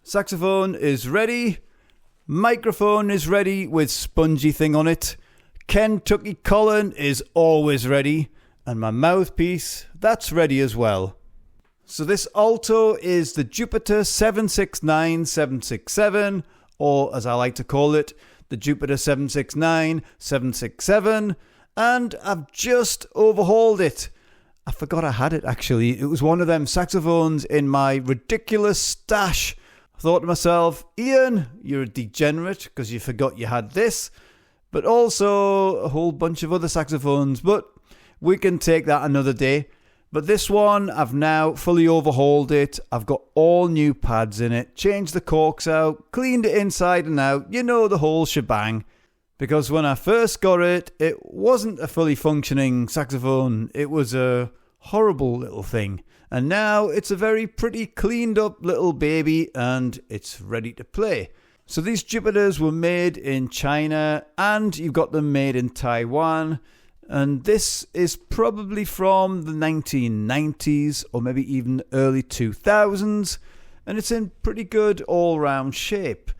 Saxophone is ready. Microphone is ready with spongy thing on it. Kentucky Colin is always ready. And my mouthpiece, that's ready as well. So this alto is the Jupiter 769-767, or as I like to call it, the Jupiter 769-767. And I've just overhauled it. I forgot I had it actually. It was one of them saxophones in my ridiculous stash. I thought to myself, Ian, you're a degenerate because you forgot you had this, but also a whole bunch of other saxophones, but we can take that another day. But this one, I've now fully overhauled it. I've got all new pads in it, changed the corks out, cleaned it inside and out, you know, the whole shebang. Because when I first got it, it wasn't a fully functioning saxophone. It was a horrible little thing. And now it's a very pretty cleaned up little baby and it's ready to play. So these Jupiters were made in China and you've got them made in Taiwan. And this is probably from the 1990s or maybe even early 2000s. And it's in pretty good all-round shape.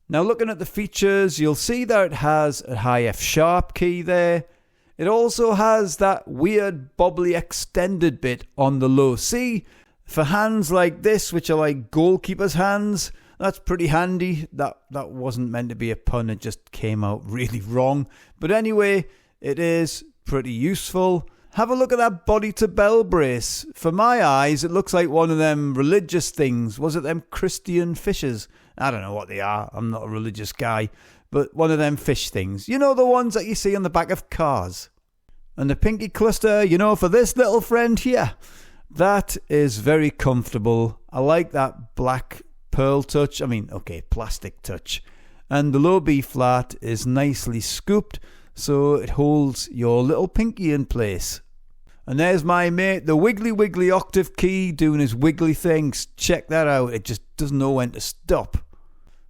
Now looking at the features, you'll see that it has a high F sharp key there. It also has that weird bobbly extended bit on the low C. For hands like this, which are like goalkeeper's hands, that's pretty handy. That wasn't meant to be a pun, it just came out really wrong. But anyway, it is pretty useful. Have a look at that body to bell brace. For my eyes, it looks like one of them religious things. Was it them Christian fishes? I don't know what they are. I'm not a religious guy. But one of them fish things. You know, the ones that you see on the back of cars. And the pinky cluster, you know, for this little friend here. That is very comfortable. I like that black pearl touch. Plastic touch. And the low B flat is nicely scooped, so it holds your little pinky in place. And there's my mate, the wiggly octave key, doing his wiggly things. Check that out. It just doesn't know when to stop.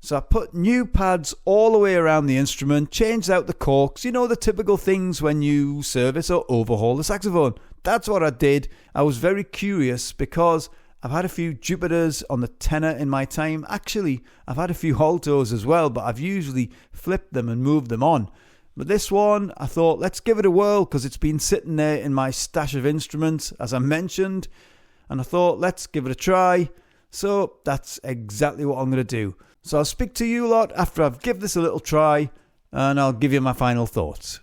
So I put new pads all the way around the instrument, changed out the corks, you know, the typical things when you service or overhaul the saxophone. That's what I did. I was very curious because I've had a few Jupiters on the tenor in my time. Actually, I've had a few altos as well, but I've usually flipped them and moved them on. But this one, I thought, let's give it a whirl because it's been sitting there in my stash of instruments, as I mentioned. And I thought, let's give it a try. So that's exactly what I'm going to do. So I'll speak to you lot after I've given this a little try and I'll give you my final thoughts.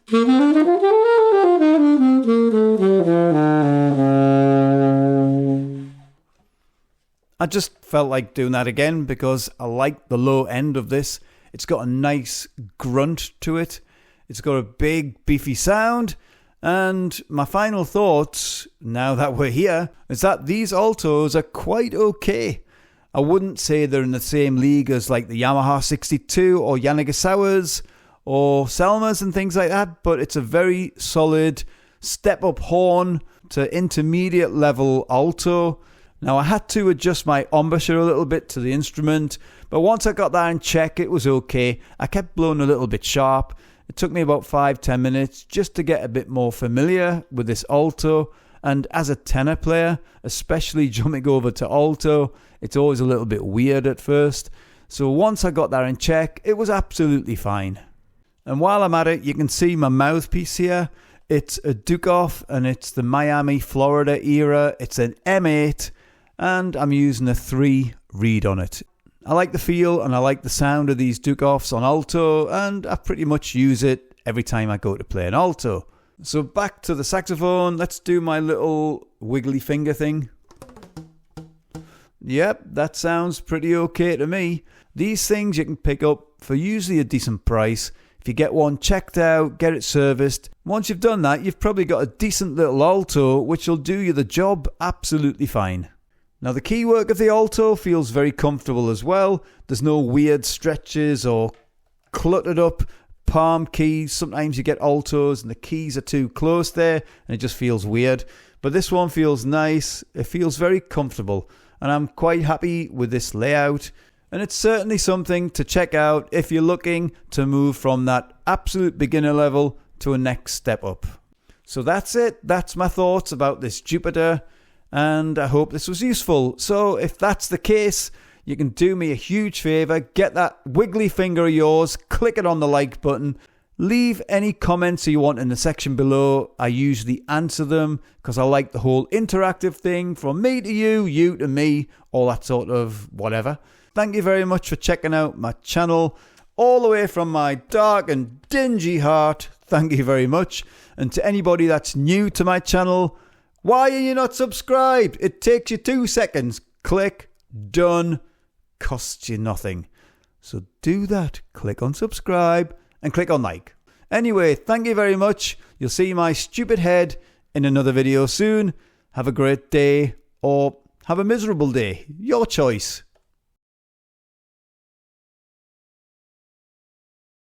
I just felt like doing that again because I like the low end of this. It's got a nice grunt to it. It's got a big beefy sound. And my final thoughts, now that we're here, is that these altos are quite okay. I wouldn't say they're in the same league as like the Yamaha 62 or Yanagisawas or Selmas and things like that, but it's a very solid step-up horn to intermediate level alto. Now, I had to adjust my embouchure a little bit to the instrument, but once I got that in check, it was okay. I kept blowing a little bit sharp. It took me about 5-10 minutes just to get a bit more familiar with this alto. And as a tenor player, especially jumping over to alto, it's always a little bit weird at first. So once I got that in check, it was absolutely fine. And while I'm at it, you can see my mouthpiece here. It's a Dukoff and it's the Miami, Florida era. It's an M8 and I'm using a 3 reed on it. I like the feel and I like the sound of these Dukoffs on alto, and I pretty much use it every time I go to play an alto. So back to the saxophone, let's do my little wiggly finger thing. Yep, that sounds pretty okay to me. These things you can pick up for usually a decent price. If you get one checked out, get it serviced. Once you've done that, you've probably got a decent little alto which will do you the job absolutely fine. Now the keywork of the alto feels very comfortable as well. There's no weird stretches or cluttered up palm keys. Sometimes you get altos and the keys are too close there and it just feels weird. But this one feels nice. It feels very comfortable and I'm quite happy with this layout. And it's certainly something to check out if you're looking to move from that absolute beginner level to a next step up. So that's it. That's my thoughts about this Jupiter. And I hope this was useful. So if that's the case, you can do me a huge favour. Get that wiggly finger of yours. Click it on the like button. Leave any comments you want in the section below. I usually answer them because I like the whole interactive thing from me to you, you to me, all that sort of whatever. Thank you very much for checking out my channel. All the way from my dark and dingy heart. Thank you very much. And to anybody that's new to my channel, why are you not subscribed? It takes you 2 seconds. Click, done, costs you nothing. So do that. Click on subscribe and click on like. Anyway, thank you very much. You'll see my stupid head in another video soon. Have a great day or have a miserable day. Your choice.